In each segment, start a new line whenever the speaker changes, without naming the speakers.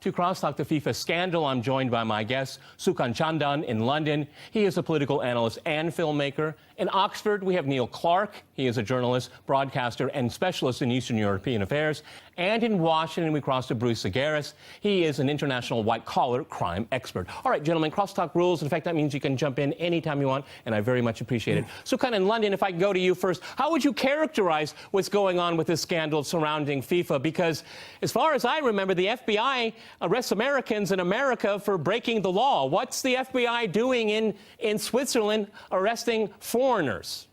to Crosstalk, the FIFA scandal. I'm joined by my guest, Sukant Chandan in London. He is a political analyst and filmmaker. In Oxford, we have Neil Clark. He is a journalist, broadcaster, and specialist in Eastern European affairs. And in Washington, we cross to Bruce Zagaris. He is an international white-collar crime expert. All right, gentlemen, Crosstalk rules. In fact, that means you can jump in anytime you want, and I very much appreciate it. Sukant, in London, if I can go to you first, how would you characterize what's going on with this scandal surrounding FIFA? Because as far as I remember, the FBI arrests Americans in America for breaking the law. What's the FBI doing in Switzerland arresting foreigners?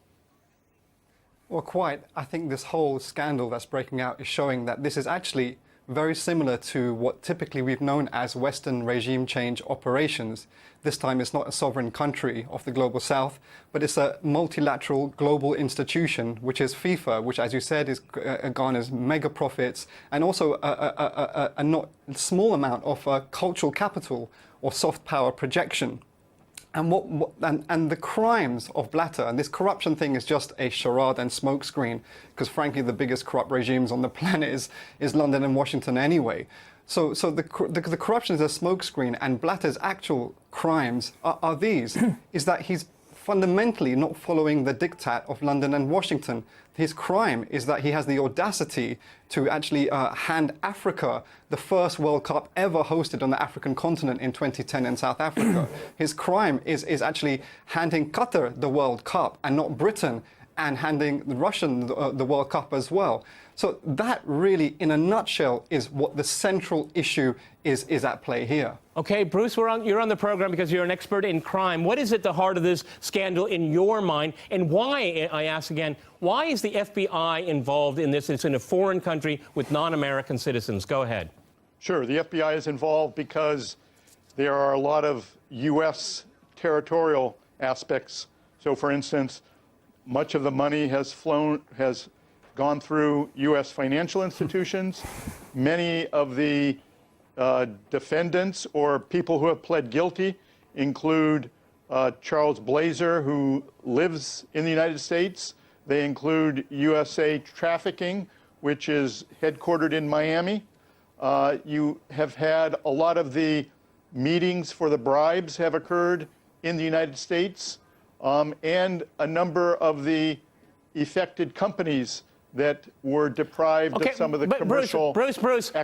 Well, quite. I think this whole scandal that's breaking out is showing that this is actually very similar to what typically we've known as Western regime change operations. This time it's not a sovereign country of the global south, but it's a multilateral global institution, which is FIFA, which, as you said, is garners mega profits and also a not small amount of cultural capital or soft power projection. And the crimes of Blatter, and this corruption thing is just a charade and smokescreen, because frankly the biggest corrupt regimes on the planet is London and Washington anyway. So the corruption is a smokescreen, and Blatter's actual crimes are these, is that he's fundamentally not following the diktat of London and Washington. His crime is that he has the audacity to actually hand Africa the first World Cup ever hosted on the African continent in 2010 in South Africa. His crime is actually handing Qatar the World Cup and not Britain, and handing the Russian the World Cup as well. So that really, in a nutshell, is what the central issue is at play here.
Okay, Bruce, you're on the program because you're an expert in crime. What is at the heart of this scandal in your mind? And why, I ask again, why is the FBI involved in this? It's in a foreign country with non-American citizens. Go ahead.
Sure. The FBI is involved because there are a lot of U.S. territorial aspects. So, for instance, much of the money has gone through U.S. financial institutions. Many of the defendants or people who have pled guilty include Charles Blazer, who lives in the United States. They include USA Trafficking, which is headquartered in Miami. You have had a lot of the meetings for the bribes have occurred in the United States, and a number of the affected companies that were deprived of some of the commercial
Bruce, I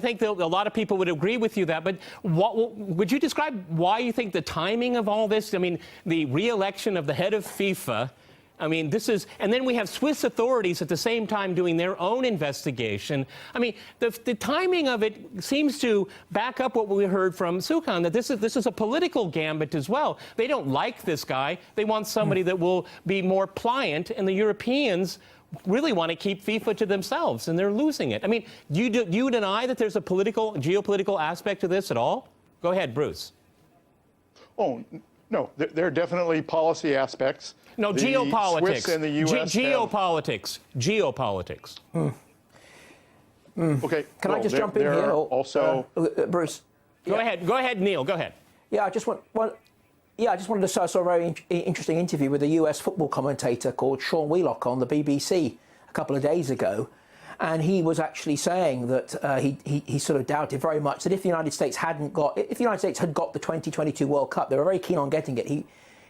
think a lot of people would agree with you that, but would you describe why you think the timing of all this? I mean, the re-election of the head of FIFA, I mean, this is, and then we have Swiss authorities at the same time doing their own investigation. I mean, the timing of it seems to back up what we heard from Sukant, that this is a political gambit as well. They don't like this guy. They want somebody that will be more pliant, and the Europeans really want to keep FIFA to themselves, and they're losing it. I mean, do you deny that there's a geopolitical aspect to this at all? Go ahead, Bruce.
Oh, no, there are definitely policy aspects.
No,
the
geopolitics.
Swiss and the US
geopolitics. Geopolitics.
Okay.
Can I just jump in here?
Also,
Bruce.
Go ahead. Go ahead, Neil. Go ahead.
Yeah, I just wanted to say I saw a very interesting interview with a US football commentator called Sean Wheelock on the BBC a couple of days ago. And he was actually saying that he sort of doubted very much that if the United States had got the 2022 World Cup, they were very keen on getting it.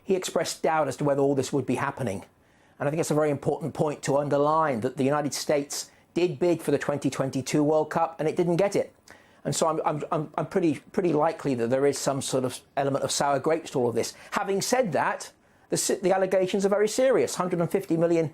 He expressed doubt as to whether all this would be happening. And I think it's a very important point to underline that the United States did bid for the 2022 World Cup and it didn't get it. And so I'm pretty likely that there is some sort of element of sour grapes to all of this. Having said that, the allegations are very serious. 150 million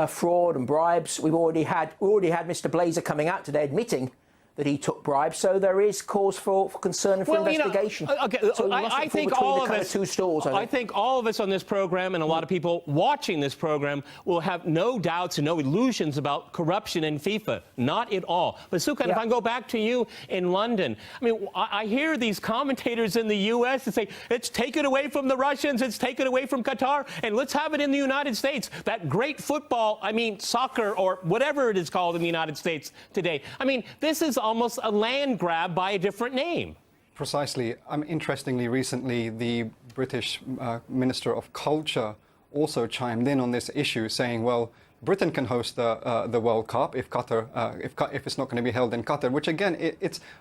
fraud and bribes. We already had Mr. Blazer coming out today admitting that he took bribes, so there is cause for concern and for investigation. So
I think all of us,
two stools.
I think all of us on this program and a lot of people watching this program will have no doubts and no illusions about corruption in FIFA. Not at all. But Sukant, if I can go back to you in London, I mean, I hear these commentators in the U.S. that say, let's take it away from the Russians, let's take it away from Qatar, and let's have it in the United States. That great football, I mean, soccer or whatever it is called in the United States today. I mean, this is almost a land grab by a different name.
Precisely. Interestingly, recently, the British Minister of Culture also chimed in on this issue, saying, well, Britain can host the World Cup if Qatar, if it's not going to be held in Qatar. Which again,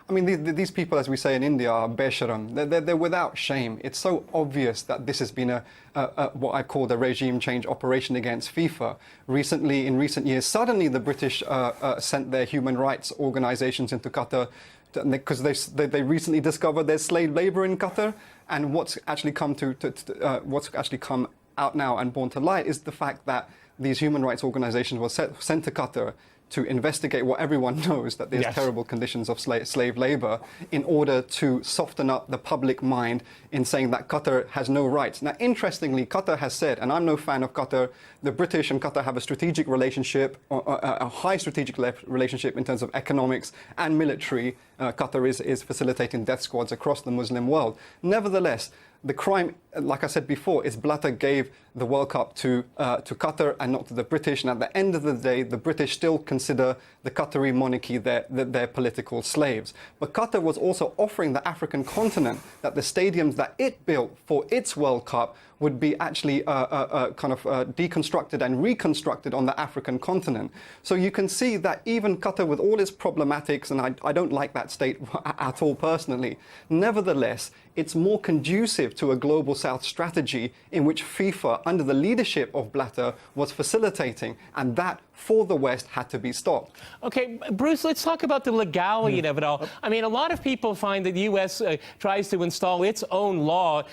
I mean, these people, as we say in India, are besharam. They're without shame. It's so obvious that this has been what I call the regime change operation against FIFA. Recently, in recent years, suddenly the British sent their human rights organisations into Qatar, because they recently discovered there's slave labour in Qatar, and what's actually come out now and born to light is the fact that these human rights organisations were sent to Qatar to investigate what everyone knows, that there's terrible conditions of slave labour, in order to soften up the public mind in saying that Qatar has no rights. Now, interestingly, Qatar has said, and I'm no fan of Qatar, the British and Qatar have a strategic relationship, a high strategic relationship in terms of economics and military. Qatar is facilitating death squads across the Muslim world. Nevertheless, the crime, like I said before, is Blatter gave the World Cup to Qatar and not to the British. And at the end of the day, the British still consider the Qatari monarchy their political slaves. But Qatar was also offering the African continent that the stadiums that it built for its World Cup would be actually deconstructed and reconstructed on the African continent. So you can see that even Qatar, with all its problematics, and I don't like that state at all personally, nevertheless, it's more conducive to a global south strategy in which FIFA, under the leadership of Blatter, was facilitating, and that, for the West, had to be stopped.
Okay, Bruce, let's talk about the legality of it all. I mean, a lot of people find that the U.S. Tries to install its own law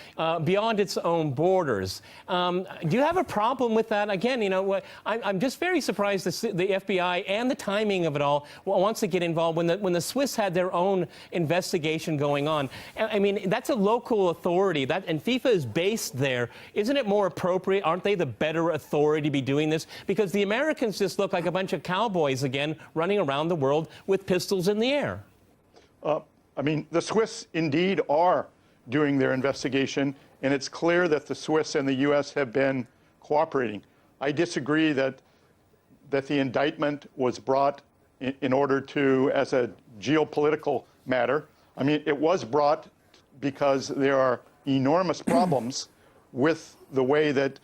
beyond its own borders. Do you have a problem with that? Again, you know, I'm just very surprised the FBI and the timing of it all wants to get involved when the Swiss had their own investigation going on. I mean, that's a local authority, and FIFA is based there. Isn't it more appropriate? Aren't they the better authority to be doing this? Because the Americans just look like a bunch of cowboys again running around the world with pistols in the air.
I mean, the Swiss indeed are doing their investigation, and it's clear that the Swiss and the U.S. have been cooperating. I disagree that the indictment was brought in order to, as a geopolitical matter. I mean, it was brought because there are enormous problems with the way that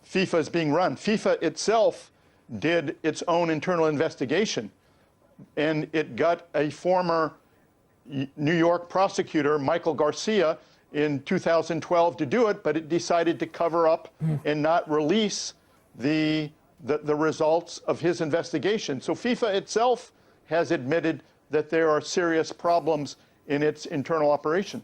FIFA is being run. FIFA itself did its own internal investigation, and it got a former New York prosecutor, Michael Garcia, in 2012 to do it, but it decided to cover up and not release the results of his investigation. So FIFA itself has admitted that there are serious problems in its internal operation.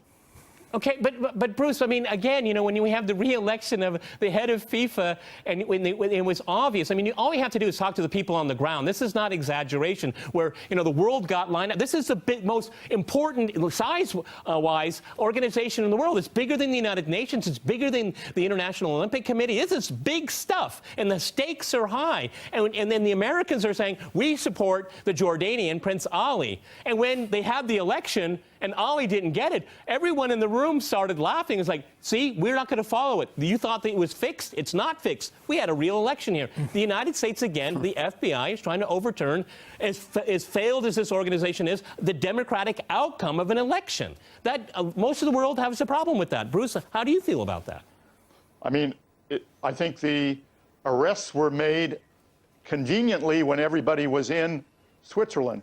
Okay, but Bruce, I mean, again, you know, when we have the re-election of the head of FIFA, and when it was obvious, I mean, all we have to do is talk to the people on the ground. This is not exaggeration, where, you know, the world got lined up. This is the most important, size-wise, organization in the world. It's bigger than the United Nations. It's bigger than the International Olympic Committee. This is big stuff, and the stakes are high. And then the Americans are saying, we support the Jordanian Prince Ali. And when they had the election, and Ali didn't get it, everyone in the room started laughing. It's like, see, we're not going to follow it. You thought that it was fixed? It's not fixed. We had a real election here. The United States, again, the FBI is trying to overturn, as failed as this organization is, the democratic outcome of an election. That most of the world has a problem with that. Bruce, how do you feel about that?
I mean, I think the arrests were made conveniently when everybody was in Switzerland.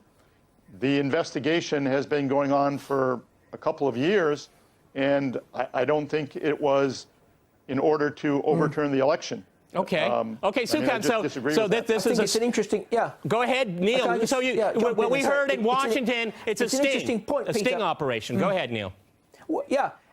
The investigation has been going on for a couple of years, and I don't think it was in order to overturn the election.
Okay. Okay, Sukant, this is
it's an interesting,
Go ahead, Neil. What we heard in Washington, it's a sting operation. Go ahead, Neil.
Well,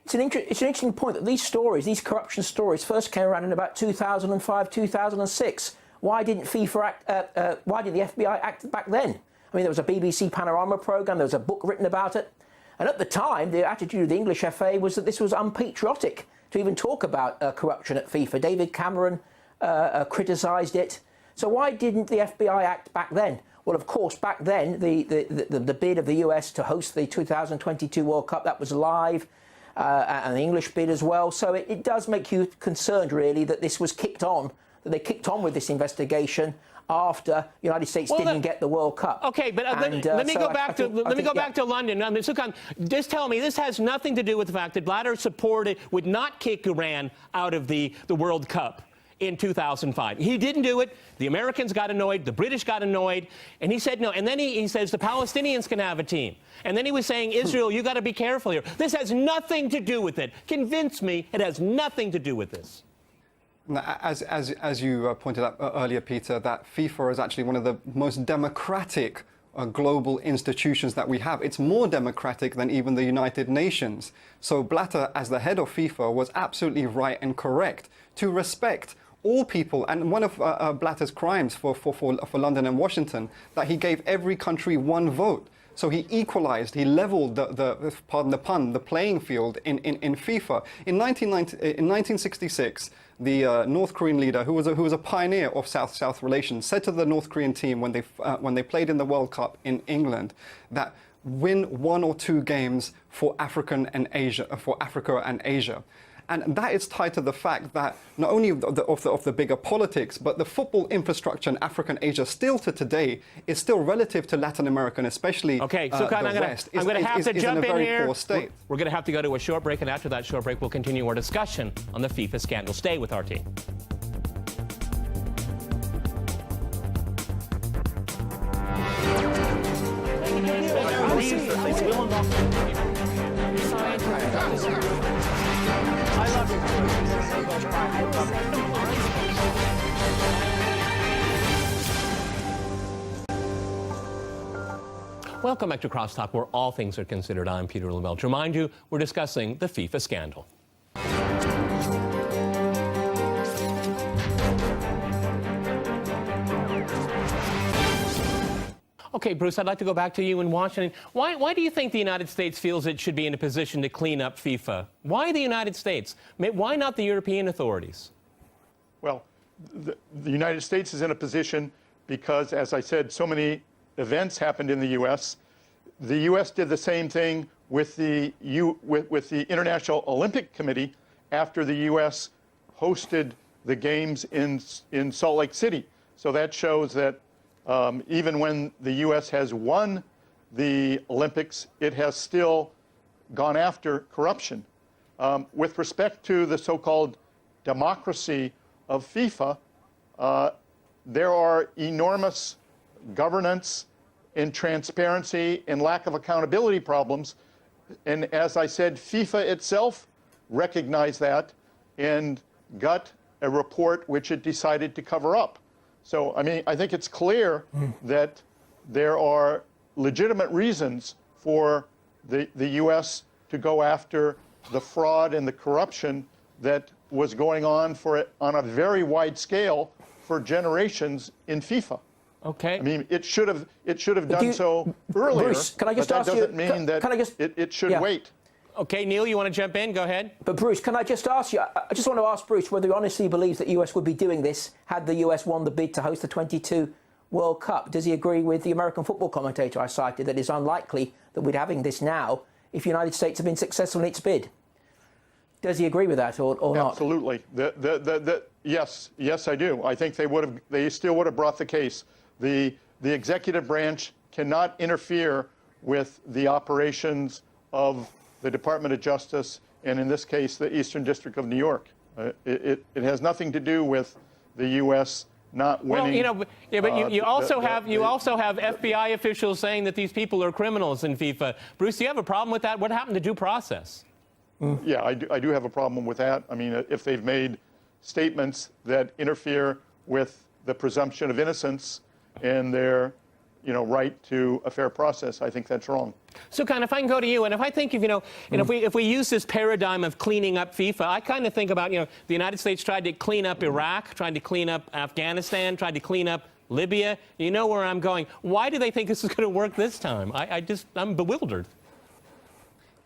it's an interesting point that these stories, these corruption stories, first came around in about 2005, 2006. Why didn't FIFA why did the FBI act back then? I mean, there was a BBC Panorama programme, there was a book written about it. And at the time, the attitude of the English FA was that this was unpatriotic to even talk about corruption at FIFA. David Cameron criticised it. So why didn't the FBI act back then? Well, of course, back then, the bid of the US to host the 2022 World Cup, that was live, and the English bid as well. So it does make you concerned, really, that this was kicked on, that they kicked on with this investigation after the United States didn't get the World Cup.
Okay, but let me go back to London. I mean, Sukant, just tell me, this has nothing to do with the fact that Blatter would not kick Iran out of the World Cup. in 2005. He didn't do it. The Americans got annoyed. The British got annoyed. And he said no. And then he says the Palestinians can have a team. And then he was saying, Israel, you got to be careful here. This has nothing to do with it. Convince me it has nothing to do with this.
As you pointed out earlier, Peter, that FIFA is actually one of the most democratic global institutions that we have. It's more democratic than even the United Nations. So Blatter, as the head of FIFA, was absolutely right and correct to respect all people. And one of Blatter's crimes for London and Washington, that he gave every country one vote. So he equalized, he leveled pardon the pun, the playing field in FIFA. In 1966, the North Korean leader, who was a pioneer of South-South relations, said to the North Korean team when they played in the World Cup in England that win 1 or 2 games for Africa and Asia. And that is tied to the fact that not only of the bigger politics, but the football infrastructure in Africa and Asia still to today is still relative to Latin America, and especially
okay, Sukant,
the West,
I'm going to have to jump in here. We're going to have to go to a short break, and after that short break, we'll continue our discussion on the FIFA scandal. Stay with our team. I love you. Welcome back to Crosstalk, where all things are considered. I'm Peter Lavelle. To remind you, we're discussing the FIFA scandal. Okay, Bruce, I'd like to go back to you in Washington. Why do you think the United States feels it should be in a position to clean up FIFA? Why the United States? Why not the European authorities?
Well, the United States is in a position because, as I said, so many events happened in the U.S. The U.S. did the same thing with the International Olympic Committee after the U.S. hosted the games in Salt Lake City. So that shows that even when the U.S. has won the Olympics, it has still gone after corruption. With respect to the so-called democracy of FIFA, there are enormous governance and transparency and lack of accountability problems. And as I said, FIFA itself recognized that and got a report which it decided to cover up. So, I mean, I think it's clear that there are legitimate reasons for the U.S. to go after the fraud and the corruption that was going on on a very wide scale for generations in FIFA.
Okay.
I mean, it should have done so earlier.
Bruce, can I just
but
ask
that
you?
doesn't mean that it should wait.
Okay, Neil, you want to jump in? Go ahead.
But Bruce, can I just ask you? I just want to ask Bruce whether he honestly believes that the US would be doing this had the US won the bid to host the 22 World Cup. Does he agree with the American football commentator I cited that it's unlikely that we'd having this now if the United States have been successful in its bid? Does he agree with that or not?
Absolutely. Yes, I do. I think they still would have brought the case. The executive branch cannot interfere with the operations of the Department of Justice, and in this case, the Eastern District of New York. It has nothing to do with the U.S. not winning.
Well, but you also have FBI officials saying that these people are criminals in FIFA. Bruce, do you have a problem with that? What happened to due process?
Yeah, I do have a problem with that. I mean, if they've made statements that interfere with the presumption of innocence and their right to a fair process, I think that's wrong.
Sukant, if I can go to you, and if I think of, if we use this paradigm of cleaning up FIFA, I kind of think about, the United States tried to clean up Iraq, tried to clean up Afghanistan, tried to clean up Libya. You know where I'm going. Why do they think this is going to work this time? I'm bewildered.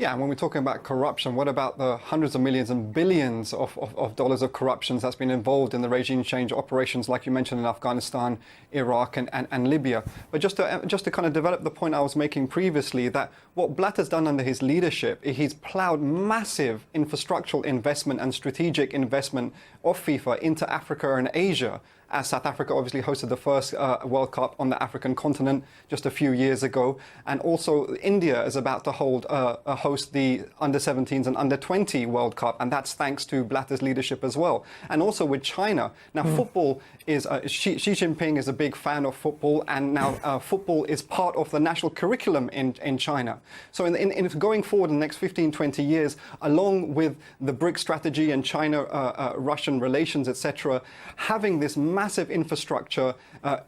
Yeah, and when we're talking about corruption, what about the hundreds of millions and billions of dollars of corruptions that's been involved in the regime change operations, like you mentioned, in Afghanistan, Iraq, and Libya? But just to kind of develop the point I was making previously, that what Blatter's done under his leadership, he's plowed massive infrastructural investment and strategic investment of FIFA into Africa and Asia. as South Africa obviously hosted the first World Cup on the African continent just a few years ago. And also India is about to host the under-17s and under-20 World Cup, and that's thanks to Blatter's leadership as well. And also with China. Now, football is, Xi Jinping is a big fan of football, and now football is part of the national curriculum in China. So in going forward in the next 15, 20 years, along with the BRICS strategy and China-Russian relations, etc., having this massive infrastructure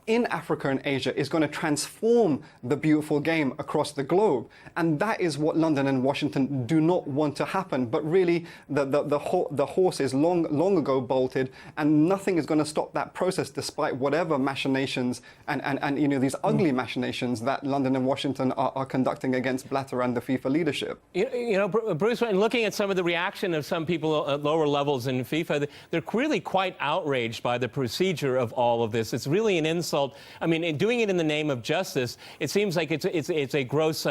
in Africa and Asia is going to transform the beautiful game across the globe. And that is what London and Washington do not want to happen. But really, the horse is long ago bolted, and nothing is going to stop that process, despite whatever machinations and you know, these ugly machinations that London and Washington are conducting against Blatter and the FIFA leadership.
You know, Bruce, when looking at some of the reaction of some people at lower levels in FIFA, they're really quite outraged by the procedure of all of this. It's really an insult. I mean, in doing it in the name of justice, it seems like it's a gross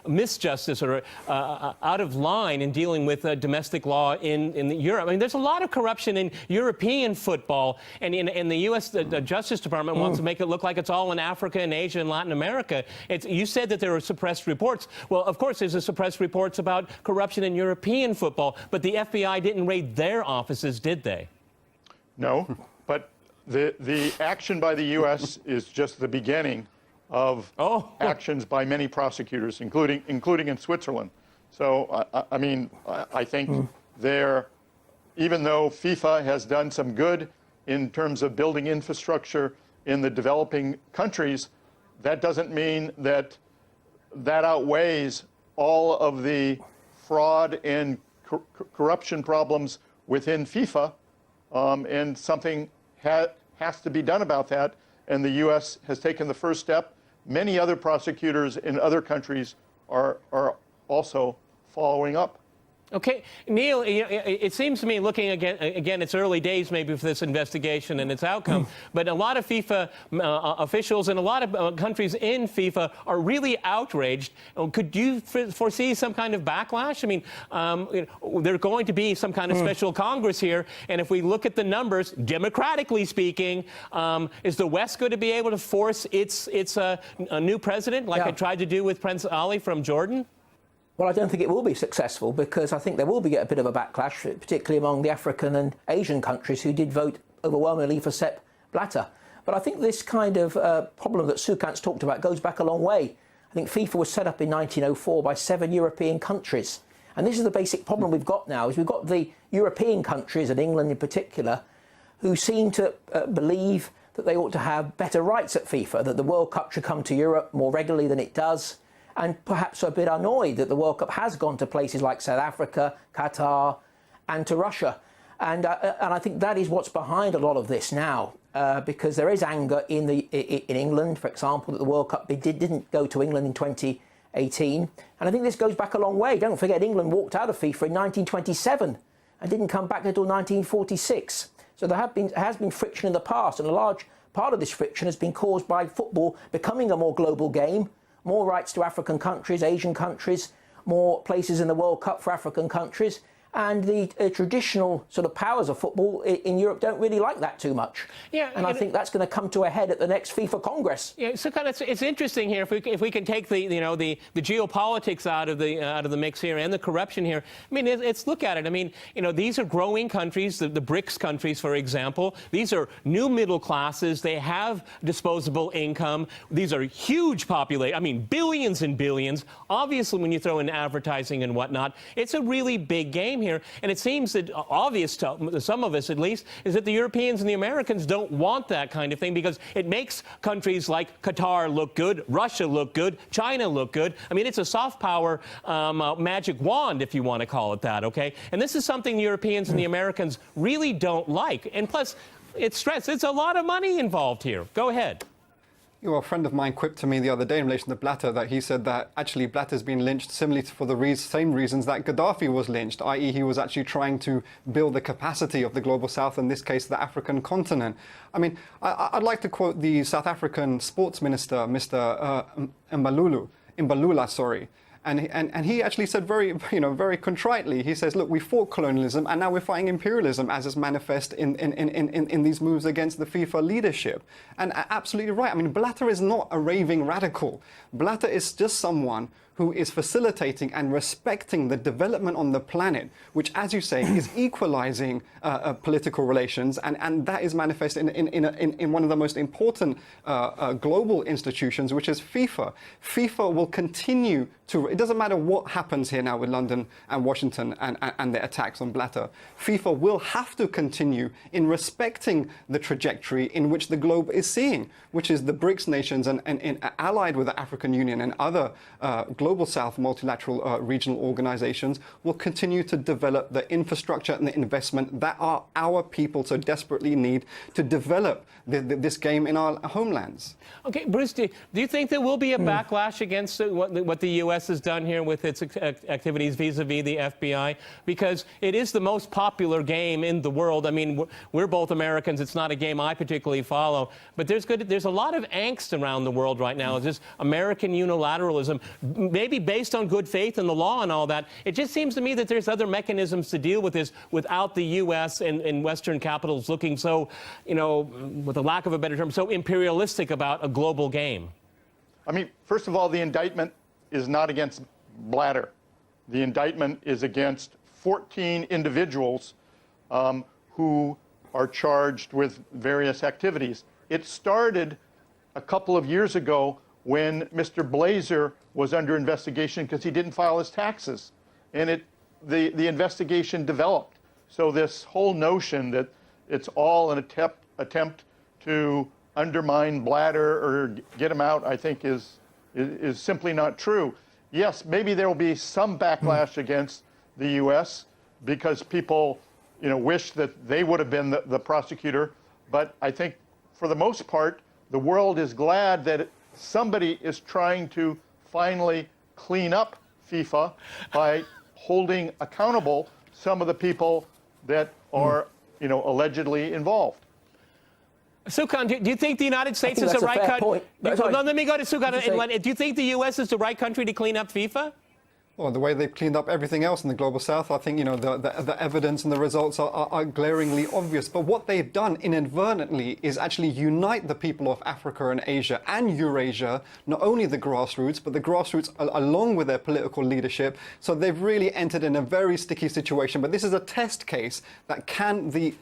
misjustice or out of line in dealing with domestic law in Europe. I mean, there's a lot of corruption in European football, and in the U.S. the Justice Department wants to make it look like it's all in Africa and Asia and Latin America. You said that there were suppressed reports. Well, of course, there's suppressed reports about corruption in European football, but the FBI didn't raid their offices, did they?
No, but the action by the U.S. is just the beginning of actions by many prosecutors, including in Switzerland. So, I mean, I think even though FIFA has done some good in terms of building infrastructure in the developing countries, that doesn't mean that outweighs all of the fraud and corruption problems within FIFA, and something has to be done about that, and the U.S. has taken the first step. Many other prosecutors in other countries are also following up.
Okay, Neil, it seems to me, looking again, it's early days maybe for this investigation and its outcome, but a lot of FIFA officials and a lot of countries in FIFA are really outraged. Could you foresee some kind of backlash? I mean, there's going to be some kind of special Congress here, and if we look at the numbers, democratically speaking, is the West going to be able to force its a new president, like it tried to do with Prince Ali from Jordan?
Well, I don't think it will be successful, because I think there will be a bit of a backlash, particularly among the African and Asian countries who did vote overwhelmingly for Sepp Blatter. But I think this kind of problem that Sukant's talked about goes back a long way. I think FIFA was set up in 1904 by 7 European countries. And this is the basic problem we've got now, is we've got the European countries, and England in particular, who seem to believe that they ought to have better rights at FIFA, that the World Cup should come to Europe more regularly than it does, and perhaps are a bit annoyed that the World Cup has gone to places like South Africa, Qatar, and to Russia. And I think that is what's behind a lot of this now, because there is anger in England, for example, that the World Cup didn't go to England in 2018. And I think this goes back a long way. Don't forget, England walked out of FIFA in 1927 and didn't come back until 1946. So there has been friction in the past, and a large part of this friction has been caused by football becoming a more global game, more rights to African countries, Asian countries, more places in the World Cup for African countries. And the traditional sort of powers of football in Europe don't really like that too much. Yeah, and I think that's going to come to a head at the next FIFA Congress. Yeah, so kind of it's interesting here if we can take the geopolitics out of the mix here and the corruption here. I mean, let's look at it. I mean, these are growing countries, the BRICS countries, for example. These are new middle classes. They have disposable income. These are huge population. I mean, billions and billions. Obviously, when you throw in advertising and whatnot, it's a really big game here, and it seems that obvious to some of us at least is that the Europeans and the Americans don't want that kind of thing, because it makes countries like Qatar look good, Russia look good, China look good. I mean, it's a soft power magic wand, if you want to call it that, okay? And this is something the Europeans and the Americans really don't like. And plus, it's stress. It's a lot of money involved here. Go ahead.
A friend of mine quipped to me the other day in relation to Blatter that he said that actually Blatter's been lynched similarly for the same reasons that Gaddafi was lynched, i.e. he was actually trying to build the capacity of the global south, in this case the African continent. I mean, I'd like to quote the South African sports minister, Mr. Mbalula, And he actually said very contritely, he says, look, we fought colonialism and now we're fighting imperialism as is manifest in these moves against the FIFA leadership. And absolutely right. I mean, Blatter is not a raving radical. Blatter is just someone who is facilitating and respecting the development on the planet, which, as you say, is equalizing political relations, and that is manifest in one of the most important global institutions, which is FIFA. FIFA will continue to, it doesn't matter what happens here now with London and Washington and their attacks on Blatter, FIFA will have to continue in respecting the trajectory in which the globe is seeing, which is the BRICS nations and allied with the African Union and other Global South multilateral regional organizations will continue to develop the infrastructure and the investment that our people so desperately need to develop this game in our homelands.
Okay, Bruce, do you think there will be a backlash against what the U.S. has done here with its activities vis-a-vis the FBI? Because it is the most popular game in the world. I mean, we're both Americans. It's not a game I particularly follow. But there's a lot of angst around the world right now. It's just American unilateralism, maybe based on good faith in the law and all that. It just seems to me that there's other mechanisms to deal with this without the U.S. and Western capitals looking so, with a lack of a better term, so imperialistic about a global game.
I mean, first of all, the indictment is not against Blatter. The indictment is against 14 individuals who are charged with various activities. It started a couple of years ago when Mr. Blazer was under investigation because he didn't file his taxes. And the investigation developed. So this whole notion that it's all an attempt to undermine Blatter or get him out, I think is simply not true. Yes, maybe there will be some backlash against the U.S. because people, wish that they would have been the prosecutor. But I think for the most part, the world is glad that somebody is trying to finally clean up FIFA by holding accountable some of the people that are, allegedly involved.
Sukant, do you think the United States is the right country? Let me go to Sukant. Do you think the U.S. is the right country to clean up FIFA?
Well, the way they've cleaned up everything else in the Global South, I think, the evidence and the results are glaringly obvious. But what they've done inadvertently is actually unite the people of Africa and Asia and Eurasia, not only the grassroots, but the grassroots along with their political leadership. So they've really entered in a very sticky situation. But this is a test case that can the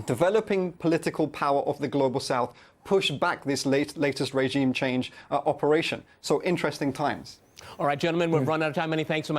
developing political power of the Global South push back this latest regime change operation. So interesting times.
All right, gentlemen, we've run out of time. Many thanks so much.